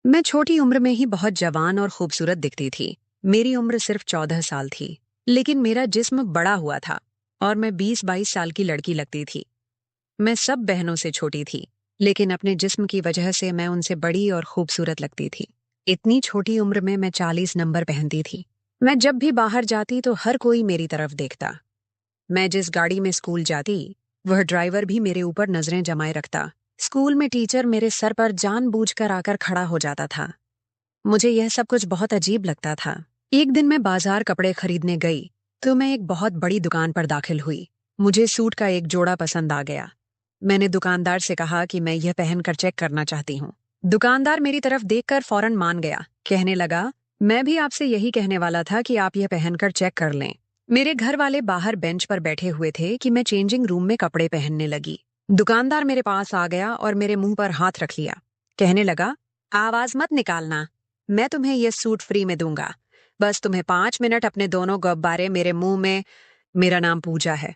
मैं छोटी उम्र में ही बहुत जवान और खूबसूरत दिखती थी। मेरी उम्र सिर्फ 14 साल थी, लेकिन मेरा जिस्म बड़ा हुआ था और मैं 20-22 साल की लड़की लगती थी। मैं सब बहनों से छोटी थी, लेकिन अपने जिस्म की वजह से मैं उनसे बड़ी और खूबसूरत लगती थी। इतनी छोटी उम्र में मैं 40 नंबर पहनती थी। मैं जब भी बाहर जाती तो हर कोई मेरी तरफ देखता। मैं जिस गाड़ी में स्कूल जाती, वह ड्राइवर भी मेरे ऊपर नजरें जमाए रखता। स्कूल में टीचर मेरे सर पर जानबूझकर आकर खड़ा हो जाता था। मुझे यह सब कुछ बहुत अजीब लगता था। एक दिन मैं बाजार कपड़े खरीदने गई, तो मैं एक बहुत बड़ी दुकान पर दाखिल हुई। मुझे सूट का एक जोड़ा पसंद आ गया। मैंने दुकानदार से कहा कि मैं यह पहनकर चेक करना चाहती हूँ। दुकानदार मेरी तरफ देखकर फौरन मान गया। कहने लगा, मैं भी आपसे यही कहने वाला था कि आप यह पहनकर चेक कर लें। मेरे घर वाले बाहर बेंच पर बैठे हुए थे कि मैं चेंजिंग रूम में कपड़े पहनने लगी। दुकानदार मेरे पास आ गया और मेरे मुंह पर हाथ रख लिया। कहने लगा, आवाज मत निकालना, मैं तुम्हें यह सूट फ्री में दूंगा। बस तुम्हें 5 मिनट अपने दोनों गुब्बारे मेरे मुंह में। मेरा नाम पूजा है।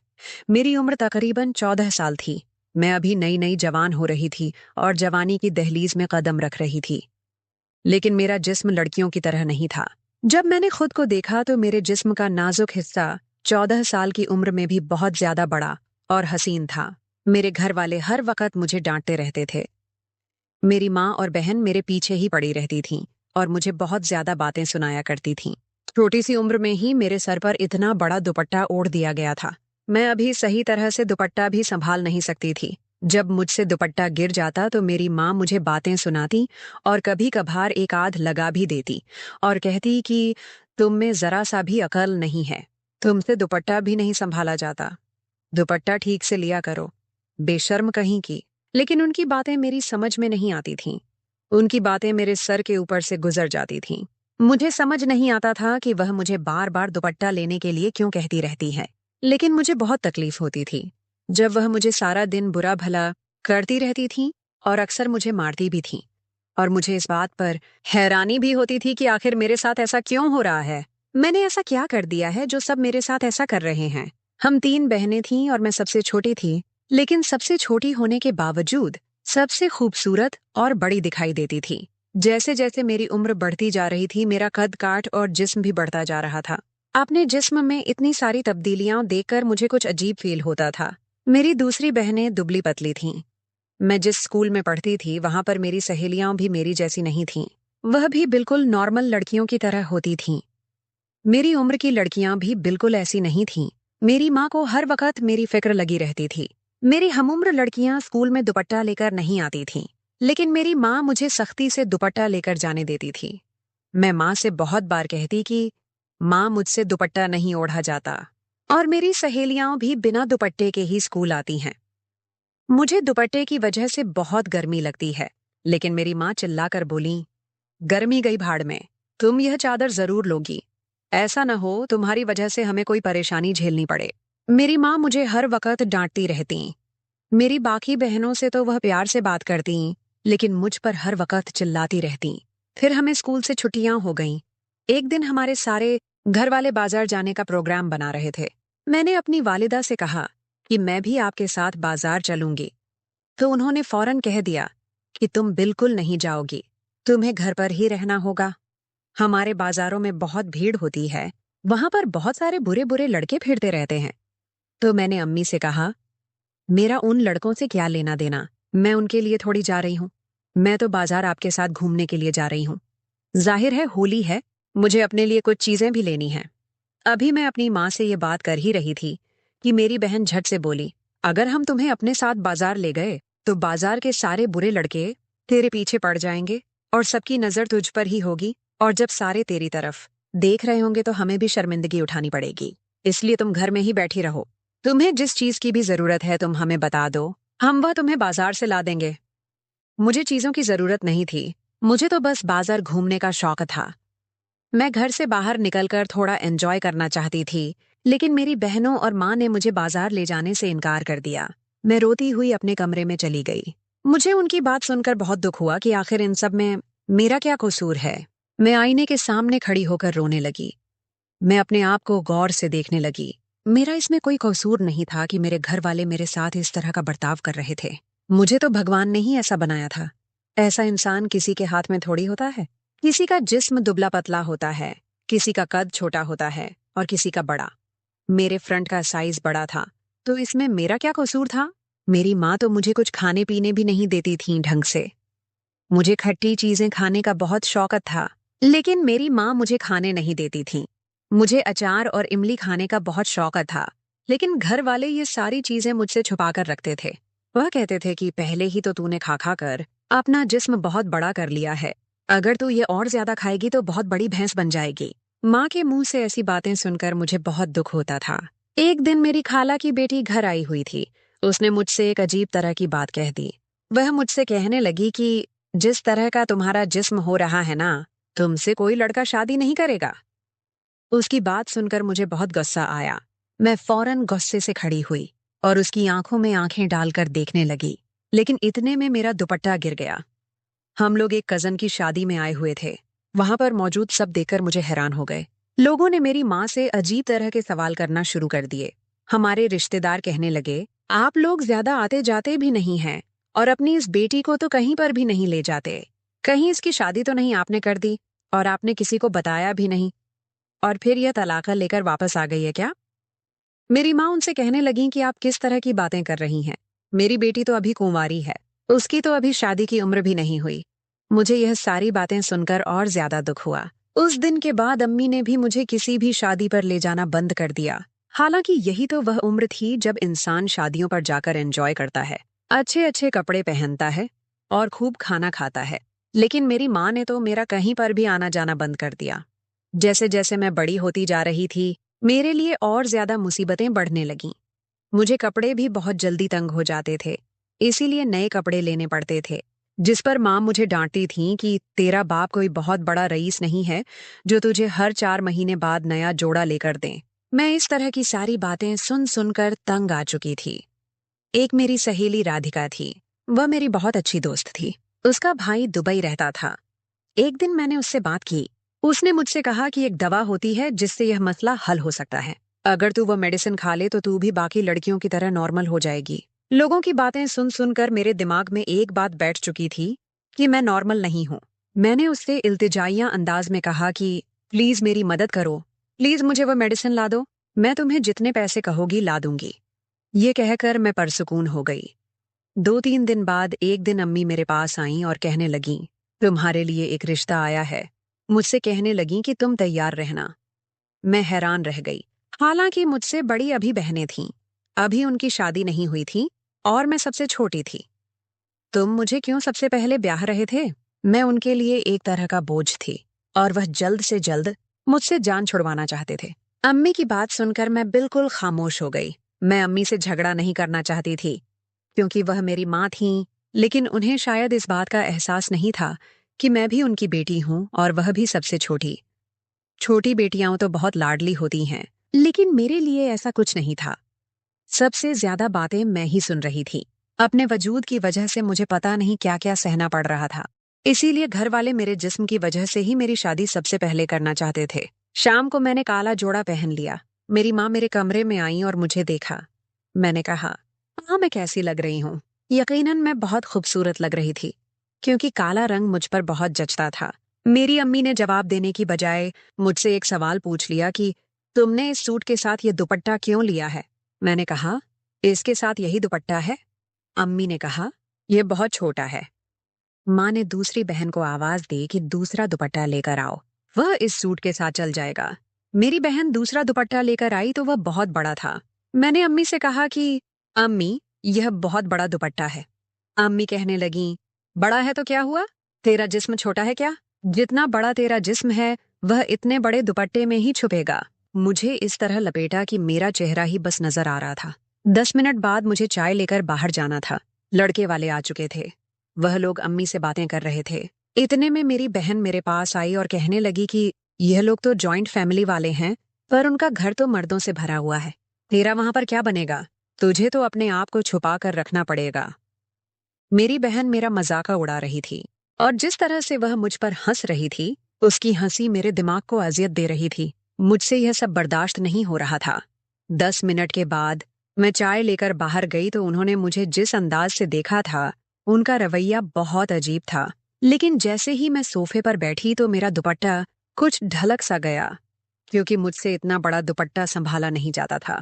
मेरी उम्र तकरीबन 14 साल थी। मैं अभी नई नई जवान हो रही थी और जवानी की दहलीज में कदम रख रही थी। लेकिन मेरा जिस्म लड़कियों की तरह नहीं था। जब मैंने खुद को देखा तो मेरे जिस्म का नाजुक हिस्सा 14 साल की उम्र में भी बहुत ज्यादा बड़ा और हसीन था। मेरे घर वाले हर वक्त मुझे डांटते रहते थे। मेरी माँ और बहन मेरे पीछे ही पड़ी रहती थीं और मुझे बहुत ज्यादा बातें सुनाया करती थीं। छोटी सी उम्र में ही मेरे सर पर इतना बड़ा दुपट्टा ओढ़ दिया गया था। मैं अभी सही तरह से दुपट्टा भी संभाल नहीं सकती थी। जब मुझसे दुपट्टा गिर जाता तो मेरी माँ मुझे बातें सुनाती और कभी कभार एक आध लगा भी देती और कहती कि तुम में जरा सा भी अकल नहीं है, तुमसे दुपट्टा भी नहीं संभाला जाता, दुपट्टा ठीक से लिया करो, बेशर्म कहीं की। लेकिन उनकी बातें मेरी समझ में नहीं आती थीं। उनकी बातें मेरे सर के ऊपर से गुजर जाती थीं। मुझे समझ नहीं आता था कि वह मुझे बार बार दुपट्टा लेने के लिए क्यों कहती रहती है। लेकिन मुझे बहुत तकलीफ होती थी जब वह मुझे सारा दिन बुरा भला करती रहती थी और अक्सर मुझे मारती भी थी। और मुझे इस बात पर हैरानी भी होती थी कि आखिर मेरे साथ ऐसा क्यों हो रहा है। मैंने ऐसा क्या कर दिया है जो सब मेरे साथ ऐसा कर रहे हैं। हम 3 बहनें थीं और मैं सबसे छोटी थी, लेकिन सबसे छोटी होने के बावजूद सबसे खूबसूरत और बड़ी दिखाई देती थी। जैसे जैसे मेरी उम्र बढ़ती जा रही थी, मेरा कद काठ और जिस्म भी बढ़ता जा रहा था। अपने जिस्म में इतनी सारी तब्दीलियां देखकर मुझे कुछ अजीब फील होता था। मेरी दूसरी बहनें दुबली पतली थीं। मैं जिस स्कूल में पढ़ती थी वहां पर मेरी सहेलियां भी मेरी जैसी नहीं थीं। वह भी बिल्कुल नॉर्मल लड़कियों की तरह होती थीं। मेरी उम्र की लड़कियां भी बिल्कुल ऐसी नहीं थीं। मेरी माँ को हर वक्त मेरी फिक्र लगी रहती थी। मेरी हमउम्र लड़कियां स्कूल में दुपट्टा लेकर नहीं आती थीं, लेकिन मेरी माँ मुझे सख्ती से दुपट्टा लेकर जाने देती थी। मैं माँ से बहुत बार कहती कि माँ, मुझसे दुपट्टा नहीं ओढ़ा जाता, और मेरी सहेलियां भी बिना दुपट्टे के ही स्कूल आती हैं। मुझे दुपट्टे की वजह से बहुत गर्मी लगती है, लेकिन मेरी माँ चिल्लाकर बोली, गर्मी गई भाड़ में, तुम यह चादर जरूर लोगी। ऐसा न हो तुम्हारी वजह से हमें कोई परेशानी झेलनी पड़े। मेरी माँ मुझे हर वक्त डांटती रहती। मेरी बाकी बहनों से तो वह प्यार से बात करती, लेकिन मुझ पर हर वक्त चिल्लाती रहती। फिर हमें स्कूल से छुट्टियां हो गईं। एक दिन हमारे सारे घर वाले बाजार जाने का प्रोग्राम बना रहे थे। मैंने अपनी वालिदा से कहा कि मैं भी आपके साथ बाजार चलूंगी, तो उन्होंने फौरन कह दिया कि तुम बिल्कुल नहीं जाओगी, तुम्हें घर पर ही रहना होगा। हमारे बाजारों में बहुत भीड़ होती है, वहां पर बहुत सारे बुरे बुरे लड़के फिरते रहते हैं। तो मैंने अम्मी से कहा, मेरा उन लड़कों से क्या लेना देना, मैं उनके लिए थोड़ी जा रही हूँ। मैं तो बाजार आपके साथ घूमने के लिए जा रही हूँ। जाहिर है होली है, मुझे अपने लिए कुछ चीजें भी लेनी हैं। अभी मैं अपनी माँ से ये बात कर ही रही थी कि मेरी बहन झट से बोली, अगर हम तुम्हें अपने साथ बाजार ले गए तो बाजार के सारे बुरे लड़के तेरे पीछे पड़ जाएंगे और सबकी नजर तुझ पर ही होगी, और जब सारे तेरी तरफ देख रहे होंगे तो हमें भी शर्मिंदगी उठानी पड़ेगी। इसलिए तुम घर में ही बैठी रहो। तुम्हें जिस चीज की भी जरूरत है तुम हमें बता दो, हम वह तुम्हें बाजार से ला देंगे। मुझे चीजों की जरूरत नहीं थी, मुझे तो बस बाजार घूमने का शौक था। मैं घर से बाहर निकलकर थोड़ा एंजॉय करना चाहती थी, लेकिन मेरी बहनों और माँ ने मुझे बाजार ले जाने से इनकार कर दिया। मैं रोती हुई अपने कमरे में चली गई। मुझे उनकी बात सुनकर बहुत दुख हुआ कि आखिर इन सब में मेरा क्या कसूर है। मैं आईने के सामने खड़ी होकर रोने लगी। मैं अपने आप को गौर से देखने लगी। मेरा इसमें कोई कसूर नहीं था कि मेरे घर वाले मेरे साथ इस तरह का बर्ताव कर रहे थे। मुझे तो भगवान ने ही ऐसा बनाया था। ऐसा इंसान किसी के हाथ में थोड़ी होता है। किसी का जिस्म दुबला पतला होता है, किसी का कद छोटा होता है और किसी का बड़ा। मेरे फ्रंट का साइज बड़ा था, तो इसमें मेरा क्या कसूर था? मेरी माँ तो मुझे कुछ खाने पीने भी नहीं देती थी ढंग से। मुझे खट्टी चीजें खाने का बहुत शौक था, लेकिन मेरी माँ मुझे खाने नहीं देती थी। मुझे अचार और इमली खाने का बहुत शौक था, लेकिन घर वाले ये सारी चीजें मुझसे छुपा कर रखते थे। वह कहते थे कि पहले ही तो तूने खा खा कर अपना जिस्म बहुत बड़ा कर लिया है। अगर तू ये और ज्यादा खाएगी तो बहुत बड़ी भैंस बन जाएगी। माँ के मुंह से ऐसी बातें सुनकर मुझे बहुत दुख होता था। एक दिन मेरी खाला की बेटी घर आई हुई थी। उसने मुझसे एक अजीब तरह की बात कह दी। वह मुझसे कहने लगी कि जिस तरह का तुम्हारा जिस्म हो रहा है ना, तुमसे कोई लड़का शादी नहीं करेगा। उसकी बात सुनकर मुझे बहुत गुस्सा आया। मैं फौरन गुस्से से खड़ी हुई और उसकी आंखों में आंखें डालकर देखने लगी, लेकिन इतने में मेरा दुपट्टा गिर गया। हम लोग एक कजन की शादी में आए हुए थे। वहां पर मौजूद सब देखकर मुझे हैरान हो गए। लोगों ने मेरी माँ से अजीब तरह के सवाल करना शुरू कर दिए। हमारे रिश्तेदार कहने लगे, आप लोग ज्यादा आते जाते भी नहीं हैं और अपनी इस बेटी को तो कहीं पर भी नहीं ले जाते। कहीं इसकी शादी तो नहीं आपने कर दी और आपने किसी को बताया भी नहीं, और फिर यह तलाका लेकर वापस आ गई है क्या? मेरी माँ उनसे कहने लगी कि आप किस तरह की बातें कर रही हैं। मेरी बेटी तो अभी कुंवारी है, उसकी तो अभी शादी की उम्र भी नहीं हुई। मुझे यह सारी बातें सुनकर और ज्यादा दुख हुआ। उस दिन के बाद अम्मी ने भी मुझे किसी भी शादी पर ले जाना बंद कर दिया। हालांकि यही तो वह उम्र थी जब इंसान शादियों पर जाकर एंजॉय करता है, अच्छे अच्छे कपड़े पहनता है और खूब खाना खाता है। लेकिन मेरी माँ ने तो मेरा कहीं पर भी आना जाना बंद कर दिया। जैसे जैसे मैं बड़ी होती जा रही थी, मेरे लिए और ज्यादा मुसीबतें बढ़ने लगीं। मुझे कपड़े भी बहुत जल्दी तंग हो जाते थे, इसीलिए नए कपड़े लेने पड़ते थे, जिस पर माँ मुझे डांटती थी कि तेरा बाप कोई बहुत बड़ा रईस नहीं है जो तुझे हर 4 महीने बाद नया जोड़ा लेकर दे। मैं इस तरह की सारी बातें सुन सुनकर तंग आ चुकी थी। एक मेरी सहेली राधिका थी। वह मेरी बहुत अच्छी दोस्त थी। उसका भाई दुबई रहता था। एक दिन मैंने उससे बात की। उसने मुझसे कहा कि एक दवा होती है जिससे यह मसला हल हो सकता है। अगर तू वो मेडिसिन खा ले तो तू भी बाकी लड़कियों की तरह नॉर्मल हो जाएगी। लोगों की बातें सुन सुनकर मेरे दिमाग में एक बात बैठ चुकी थी कि मैं नॉर्मल नहीं हूँ। मैंने उससे इल्तिजाइया अंदाज में कहा कि प्लीज मेरी मदद करो, प्लीज मुझे वो मेडिसिन ला दो, मैं तुम्हें जितने पैसे कहोगी ला दूंगी। ये कहकर मैं परसुकून हो गई। 2-3 दिन बाद एक दिन अम्मी मेरे पास आईं और कहने लगीं, तुम्हारे लिए एक रिश्ता आया है। मुझसे कहने लगीं कि तुम तैयार रहना। मैं हैरान रह गई। हालांकि मुझसे बड़ी अभी बहनें थीं। अभी उनकी शादी नहीं हुई थी और मैं सबसे छोटी थी। तुम मुझे क्यों सबसे पहले ब्याह रहे थे? मैं उनके लिए एक तरह का बोझ थी और वह जल्द से जल्द मुझसे जान छुड़वाना चाहते थे। अम्मी की बात सुनकर मैं बिल्कुल खामोश हो गई। मैं अम्मी से झगड़ा नहीं करना चाहती थी क्योंकि वह मेरी माँ थीं, लेकिन उन्हें शायद इस बात का एहसास नहीं था कि मैं भी उनकी बेटी हूँ और वह भी सबसे छोटी। छोटी बेटियां तो बहुत लाडली होती हैं, लेकिन मेरे लिए ऐसा कुछ नहीं था। सबसे ज्यादा बातें मैं ही सुन रही थी। अपने वजूद की वजह से मुझे पता नहीं क्या क्या सहना पड़ रहा था। इसीलिए घर वाले मेरे जिस्म की वजह से ही मेरी शादी सबसे पहले करना चाहते थे। शाम को मैंने काला जोड़ा पहन लिया। मेरी माँ मेरे कमरे में आई और मुझे देखा। मैंने कहा, हाँ मैं कैसी लग रही हूँ? यकीनन मैं बहुत खूबसूरत लग रही थी, क्योंकि काला रंग मुझ पर बहुत जचता था। मेरी अम्मी ने जवाब देने की बजाय मुझसे एक सवाल पूछ लिया कि तुमने इस सूट के साथ ये दुपट्टा क्यों लिया है? मैंने कहा, इसके साथ यही दुपट्टा है। अम्मी ने कहा, यह बहुत छोटा है। माँ ने दूसरी बहन को आवाज दी कि दूसरा दुपट्टा लेकर आओ, वह इस सूट के साथ चल जाएगा। मेरी बहन दूसरा दुपट्टा लेकर आई तो वह बहुत बड़ा था। मैंने अम्मी से कहा कि अम्मी, यह बहुत बड़ा दुपट्टा है। अम्मी कहने लगी, बड़ा है तो क्या हुआ? तेरा जिस्म छोटा है क्या? जितना बड़ा तेरा जिस्म है वह इतने बड़े दुपट्टे में ही छुपेगा। मुझे इस तरह लपेटा कि मेरा चेहरा ही बस नजर आ रहा था। 10 मिनट बाद मुझे चाय लेकर बाहर जाना था। लड़के वाले आ चुके थे। वह लोग अम्मी से बातें कर रहे थे। इतने में मेरी बहन मेरे पास आई और कहने लगी कि यह लोग तो जॉइंट फैमिली वाले हैं, पर उनका घर तो मर्दों से भरा हुआ है। तेरा वहां पर क्या बनेगा? तुझे तो अपने आप को छुपा कर रखना पड़ेगा। मेरी बहन मेरा मजाका उड़ा रही थी और जिस तरह से वह मुझ पर हंस रही थी, उसकी हंसी मेरे दिमाग को अजियत दे रही थी। मुझसे यह सब बर्दाश्त नहीं हो रहा था। 10 मिनट के बाद मैं चाय लेकर बाहर गई तो उन्होंने मुझे जिस अंदाज से देखा था उनका रवैया बहुत अजीब था। लेकिन जैसे ही मैं सोफे पर बैठी तो मेरा दुपट्टा कुछ ढलक सा गया, क्योंकि मुझसे इतना बड़ा दुपट्टा संभाला नहीं जाता था।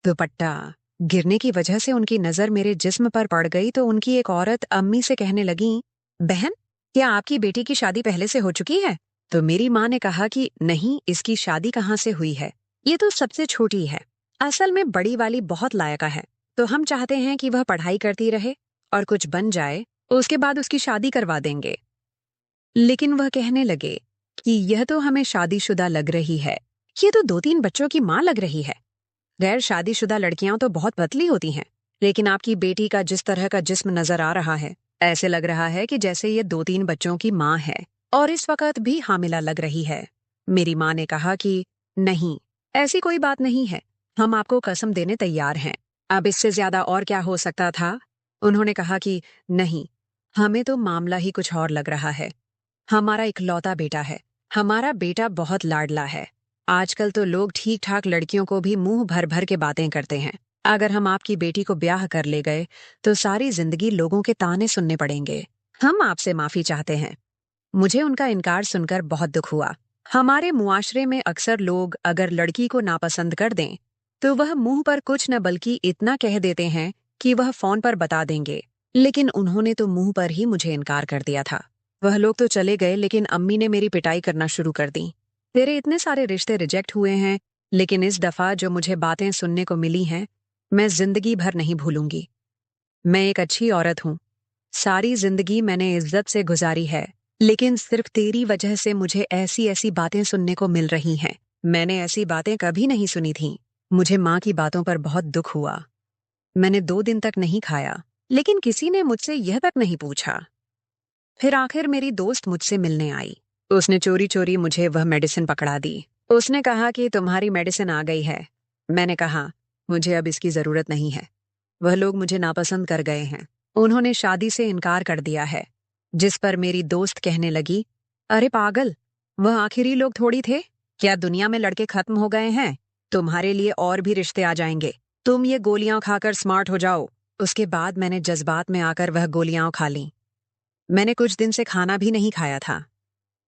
दुपट्टा गिरने की वजह से उनकी नजर मेरे जिस्म पर पड़ गई तो उनकी एक औरत अम्मी से कहने लगी, बहन, क्या आपकी बेटी की शादी पहले से हो चुकी है? तो मेरी माँ ने कहा कि नहीं, इसकी शादी कहाँ से हुई है, ये तो सबसे छोटी है। असल में बड़ी वाली बहुत लायका है, तो हम चाहते हैं कि वह पढ़ाई करती रहे और कुछ बन जाए, उसके बाद उसकी शादी करवा देंगे। लेकिन वह कहने लगे कि यह तो हमें शादीशुदा लग रही है, ये तो 2-3 बच्चों की माँ लग रही है। गैर शादीशुदा लड़कियां तो बहुत पतली होती हैं, लेकिन आपकी बेटी का जिस तरह का जिस्म नजर आ रहा है, ऐसे लग रहा है कि जैसे ये 2-3 बच्चों की माँ है और इस वक्त भी हामिला लग रही है। मेरी माँ ने कहा कि नहीं, ऐसी कोई बात नहीं है, हम आपको कसम देने तैयार हैं। अब इससे ज्यादा और क्या हो सकता था? उन्होंने कहा कि नहीं, हमें तो मामला ही कुछ और लग रहा है। हमारा इकलौता बेटा है, हमारा बेटा बहुत लाडला है। आजकल तो लोग ठीक ठाक लड़कियों को भी मुंह भर भर के बातें करते हैं। अगर हम आपकी बेटी को ब्याह कर ले गए तो सारी जिंदगी लोगों के ताने सुनने पड़ेंगे। हम आपसे माफी चाहते हैं। मुझे उनका इनकार सुनकर बहुत दुख हुआ। हमारे मुआशरे में अक्सर लोग अगर लड़की को नापसंद कर दें तो वह मुंह पर कुछ न बल्कि इतना कह देते हैं कि वह फोन पर बता देंगे। लेकिन उन्होंने तो मुंह पर ही मुझे इनकार कर दिया था। वह लोग तो चले गए, लेकिन अम्मी ने मेरी पिटाई करना शुरू कर दी। तेरे इतने सारे रिश्ते रिजेक्ट हुए हैं, लेकिन इस दफा जो मुझे बातें सुनने को मिली हैं, मैं जिंदगी भर नहीं भूलूंगी। मैं एक अच्छी औरत हूँ, सारी जिंदगी मैंने इज्जत से गुजारी है, लेकिन सिर्फ तेरी वजह से मुझे ऐसी ऐसी बातें सुनने को मिल रही हैं। मैंने ऐसी बातें कभी नहीं सुनी थीं। मुझे माँ की बातों पर बहुत दुख हुआ। मैंने 2 दिन तक नहीं खाया, लेकिन किसी ने मुझसे यह तक नहीं पूछा। फिर आखिर मेरी दोस्त मुझसे मिलने आई। उसने चोरी चोरी मुझे वह मेडिसिन पकड़ा दी। उसने कहा कि तुम्हारी मेडिसिन आ गई है। मैंने कहा, मुझे अब इसकी जरूरत नहीं है। वह लोग मुझे नापसंद कर गए हैं। उन्होंने शादी से इनकार कर दिया है। जिस पर मेरी दोस्त कहने लगी, अरे पागल, वह आखिरी लोग थोड़ी थे। क्या दुनिया में लड़के खत्म हो गए हैं? तुम्हारे लिए और भी रिश्ते आ जाएंगे। तुम ये गोलियां खाकर स्मार्ट हो जाओ। उसके बाद मैंने जज्बात में आकर वह गोलियां खा लीं। मैंने कुछ दिन से खाना भी नहीं खाया था।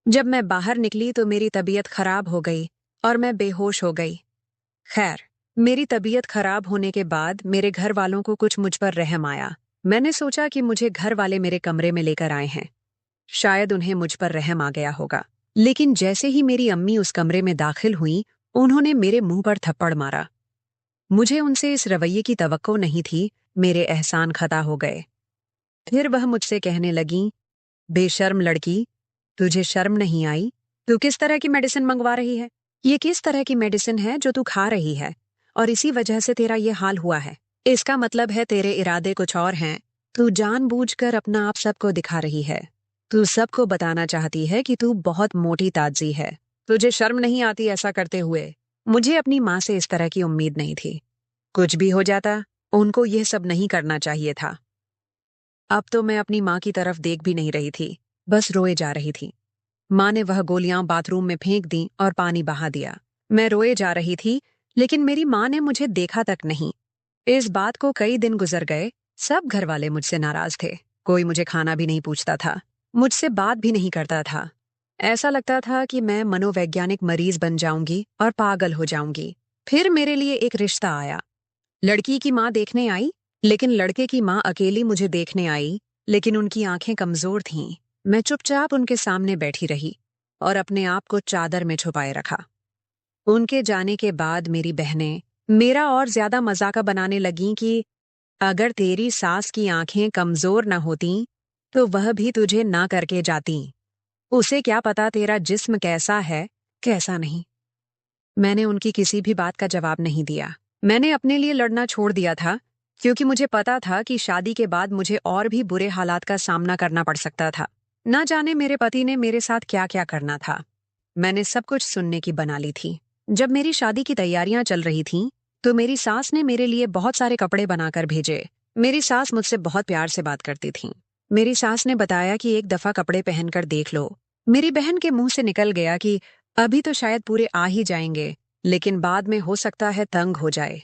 जब मैं बाहर निकली तो मेरी तबीयत खराब हो गई और मैं बेहोश हो गई। खैर, मेरी तबीयत खराब होने के बाद मेरे घर वालों को कुछ मुझ पर रहम आया। मैंने सोचा कि मुझे घर वाले मेरे कमरे में लेकर आए हैं, शायद उन्हें मुझ पर रहम आ गया होगा। लेकिन जैसे ही मेरी अम्मी उस कमरे में दाखिल हुई, उन्होंने मेरे मुंह पर थप्पड़ मारा। मुझे उनसे इस रवैये की तवक्को नहीं थी। मेरे एहसान खता हो गए। फिर वह मुझसे कहने लगी, बेशर्म लड़की, तुझे शर्म नहीं आई? तू किस तरह की मेडिसिन मंगवा रही है? ये किस तरह की मेडिसिन है जो तू खा रही है? और इसी वजह से तेरा ये हाल हुआ है। इसका मतलब है तेरे इरादे कुछ और हैं। तू जानबूझकर अपना आप सबको दिखा रही है। तू सबको बताना चाहती है कि तू बहुत मोटी ताजी है। तुझे शर्म नहीं आती ऐसा करते हुए? मुझे अपनी माँ से इस तरह की उम्मीद नहीं थी। कुछ भी हो जाता, उनको यह सब नहीं करना चाहिए था। अब तो मैं अपनी माँ की तरफ देख भी नहीं रही थी, बस रोए जा रही थी। माँ ने वह गोलियां बाथरूम में फेंक दी और पानी बहा दिया। मैं रोए जा रही थी, लेकिन मेरी माँ ने मुझे देखा तक नहीं। इस बात को कई दिन गुजर गए। सब घर वाले मुझसे नाराज थे। कोई मुझे खाना भी नहीं पूछता था, मुझसे बात भी नहीं करता था। ऐसा लगता था कि मैं मनोवैज्ञानिक मरीज बन जाऊंगी और पागल हो जाऊंगी। फिर मेरे लिए एक रिश्ता आया। लड़की की माँ देखने आई, लेकिन लड़के की माँ अकेली मुझे देखने आई, लेकिन उनकी आंखें कमजोर थीं। मैं चुपचाप उनके सामने बैठी रही और अपने आप को चादर में छुपाए रखा। उनके जाने के बाद मेरी बहनें मेरा और ज्यादा मजाका बनाने लगीं कि अगर तेरी सास की आंखें कमजोर न होतीं, तो वह भी तुझे ना करके जाती। उसे क्या पता तेरा जिस्म कैसा है, कैसा नहीं। मैंने उनकी किसी भी बात का जवाब नहीं दिया। मैंने अपने लिए लड़ना छोड़ दिया था, क्योंकि मुझे पता था कि शादी के बाद मुझे और भी बुरे हालात का सामना करना पड़ सकता था। ना जाने मेरे पति ने मेरे साथ क्या क्या करना था। मैंने सब कुछ सुनने की बना ली थी। जब मेरी शादी की तैयारियां चल रही थीं, तो मेरी सास ने मेरे लिए बहुत सारे कपड़े बनाकर भेजे। मेरी सास मुझसे बहुत प्यार से बात करती थी। मेरी सास ने बताया कि एक दफा कपड़े पहनकर देख लो। मेरी बहन के मुंह से निकल गया कि अभी तो शायद पूरे आ ही जाएंगे, लेकिन बाद में हो सकता है तंग हो जाए।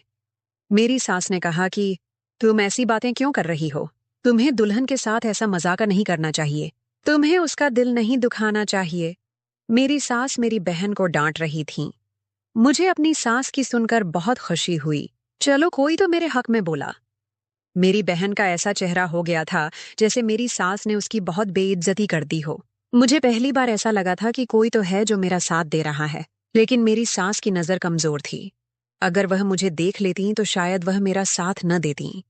मेरी सास ने कहा कि तुम ऐसी बातें क्यों कर रही हो? तुम्हें दुल्हन के साथ ऐसा मजाक नहीं करना चाहिए। तुम्हें उसका दिल नहीं दुखाना चाहिए। मेरी सास मेरी बहन को डांट रही थी। मुझे अपनी सास की सुनकर बहुत खुशी हुई। चलो कोई तो मेरे हक में बोला। मेरी बहन का ऐसा चेहरा हो गया था जैसे मेरी सास ने उसकी बहुत बेइज्जती कर दी हो। मुझे पहली बार ऐसा लगा था कि कोई तो है जो मेरा साथ दे रहा है, लेकिन मेरी सास की नजर कमजोर थी। अगर वह मुझे देख लेती तो शायद वह मेरा साथ न देती।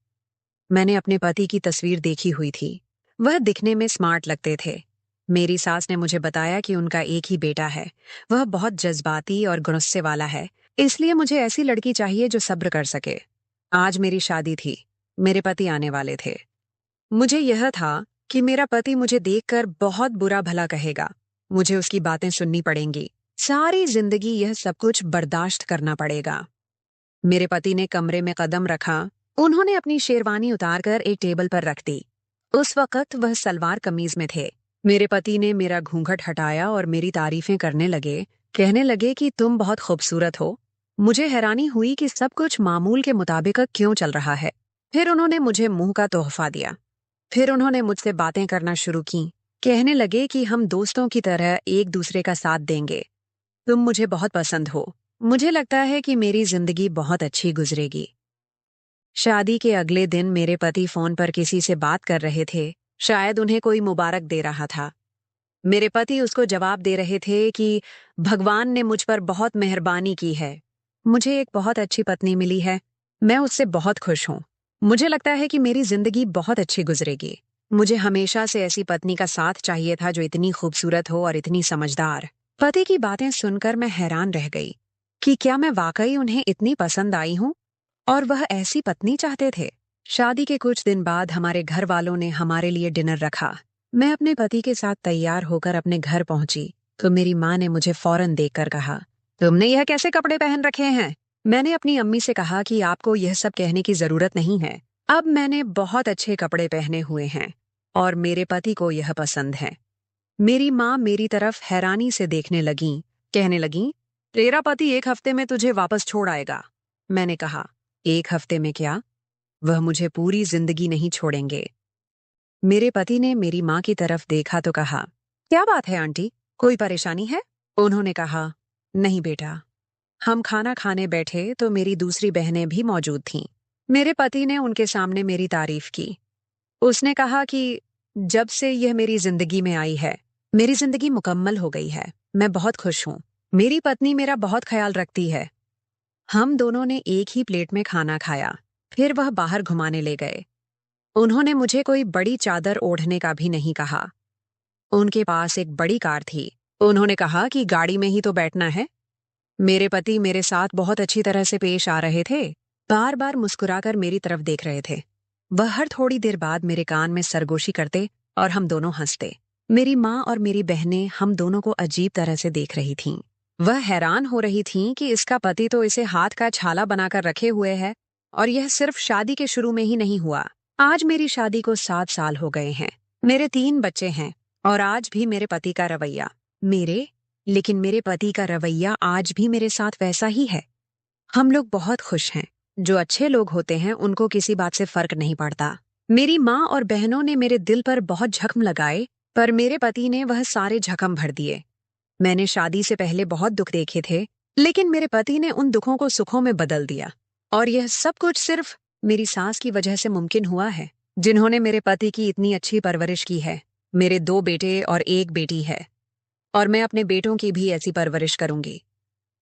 मैंने अपने पति की तस्वीर देखी हुई थी। वह दिखने में स्मार्ट लगते थे। मेरी सास ने मुझे बताया कि उनका एक ही बेटा है। वह बहुत जज्बाती और गुस्से वाला है, इसलिए मुझे ऐसी लड़की चाहिए जो सब्र कर सके। आज मेरी शादी थी। मेरे पति आने वाले थे। मुझे यह था कि मेरा पति मुझे देखकर बहुत बुरा भला कहेगा। मुझे उसकी बातें सुननी पड़ेंगी। सारी जिंदगी यह सब कुछ बर्दाश्त करना पड़ेगा। मेरे पति ने कमरे में कदम रखा। उन्होंने अपनी शेरवानी उतारकर एक टेबल पर रख दी। उस वक्त वह सलवार कमीज में थे। मेरे पति ने मेरा घूंघट हटाया और मेरी तारीफें करने लगे। कहने लगे कि तुम बहुत खूबसूरत हो। मुझे हैरानी हुई कि सब कुछ मामूल के मुताबिक क्यों चल रहा है। फिर उन्होंने मुझे मुंह का तोहफा दिया। फिर उन्होंने मुझसे बातें करना शुरू की। कहने लगे कि हम दोस्तों की तरह एक दूसरे का साथ देंगे। तुम मुझे बहुत पसंद हो। मुझे लगता है कि मेरी जिंदगी बहुत अच्छी गुजरेगी। शादी के अगले दिन मेरे पति फोन पर किसी से बात कर रहे थे। शायद उन्हें कोई मुबारक दे रहा था। मेरे पति उसको जवाब दे रहे थे कि भगवान ने मुझ पर बहुत मेहरबानी की है। मुझे एक बहुत अच्छी पत्नी मिली है। मैं उससे बहुत खुश हूँ। मुझे लगता है कि मेरी जिंदगी बहुत अच्छी गुजरेगी। मुझे हमेशा से ऐसी पत्नी का साथ चाहिए था जो इतनी खूबसूरत हो और इतनी समझदार। पति की बातें सुनकर मैं हैरान रह गई कि क्या मैं वाकई उन्हें इतनी पसंद आई हूँ और वह ऐसी पत्नी चाहते थे। शादी के कुछ दिन बाद हमारे घर वालों ने हमारे लिए डिनर रखा। मैं अपने पति के साथ तैयार होकर अपने घर पहुंची तो मेरी माँ ने मुझे फौरन देखकर कहा, तुमने यह कैसे कपड़े पहन रखे हैं? मैंने अपनी अम्मी से कहा कि आपको यह सब कहने की जरूरत नहीं है। अब मैंने बहुत अच्छे कपड़े पहने हुए हैं और मेरे पति को यह पसंद है। मेरी माँ मेरी तरफ हैरानी से देखने लगी। कहने लगी, तेरा पति एक हफ्ते में तुझे वापस छोड़ आएगा। मैंने कहा, एक हफ्ते में क्या? वह मुझे पूरी जिंदगी नहीं छोड़ेंगे। मेरे पति ने मेरी माँ की तरफ देखा तो कहा, क्या बात है आंटी, कोई परेशानी है? उन्होंने कहा, नहीं बेटा। हम खाना खाने बैठे तो मेरी दूसरी बहनें भी मौजूद थीं। मेरे पति ने उनके सामने मेरी तारीफ की। उसने कहा कि जब से यह मेरी जिंदगी में आई है, मेरी जिंदगी मुकम्मल हो गई है। मैं बहुत खुश हूँ। मेरी पत्नी मेरा बहुत ख्याल रखती है। हम दोनों ने एक ही प्लेट में खाना खाया। फिर वह बाहर घुमाने ले गए। उन्होंने मुझे कोई बड़ी चादर ओढ़ने का भी नहीं कहा। उनके पास एक बड़ी कार थी। उन्होंने कहा कि गाड़ी में ही तो बैठना है। मेरे पति मेरे साथ बहुत अच्छी तरह से पेश आ रहे थे। बार बार मुस्कुराकर मेरी तरफ देख रहे थे। वह हर थोड़ी देर बाद मेरे कान में सरगोशी करते और हम दोनों हंसते। मेरी माँ और मेरी बहनें हम दोनों को अजीब तरह से देख रही थीं। वह हैरान हो रही थीं कि इसका पति तो इसे हाथ का छाला बनाकर रखे हुए है और यह सिर्फ शादी के शुरू में ही नहीं हुआ। आज मेरी शादी को 7 साल हो गए हैं। मेरे 3 बच्चे हैं और आज भी मेरे पति का रवैया लेकिन मेरे पति का रवैया आज भी मेरे साथ वैसा ही है। हम लोग बहुत खुश हैं। जो अच्छे लोग होते हैं उनको किसी बात से फर्क नहीं पड़ता। मेरी माँ और बहनों ने मेरे दिल पर बहुत जख्म लगाए, पर मेरे पति ने वह सारे जख्म भर दिए। मैंने शादी से पहले बहुत दुख देखे थे, लेकिन मेरे पति ने उन दुखों को सुखों में बदल दिया। और यह सब कुछ सिर्फ मेरी सास की वजह से मुमकिन हुआ है, जिन्होंने मेरे पति की इतनी अच्छी परवरिश की है। मेरे 2 बेटे और 1 बेटी है और मैं अपने बेटों की भी ऐसी परवरिश करूंगी।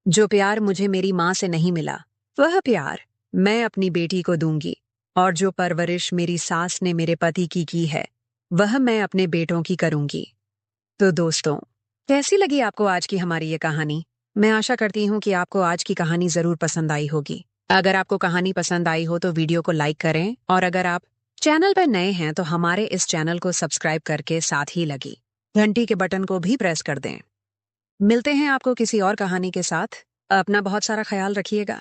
जो प्यार मुझे मेरी माँ से नहीं मिला, वह प्यार मैं अपनी बेटी को दूंगी। और जो परवरिश मेरी सास ने मेरे पति की है, वह मैं अपने बेटों की करूंगी। तो दोस्तों, कैसी लगी आपको आज की हमारी ये कहानी? मैं आशा करती हूँ कि आपको आज की कहानी जरूर पसंद आई होगी। अगर आपको कहानी पसंद आई हो तो वीडियो को लाइक करें और अगर आप चैनल पर नए हैं तो हमारे इस चैनल को सब्सक्राइब करके साथ ही लगी घंटी के बटन को भी प्रेस कर दें। मिलते हैं आपको किसी और कहानी के साथ। अपना बहुत सारा ख्याल रखिएगा।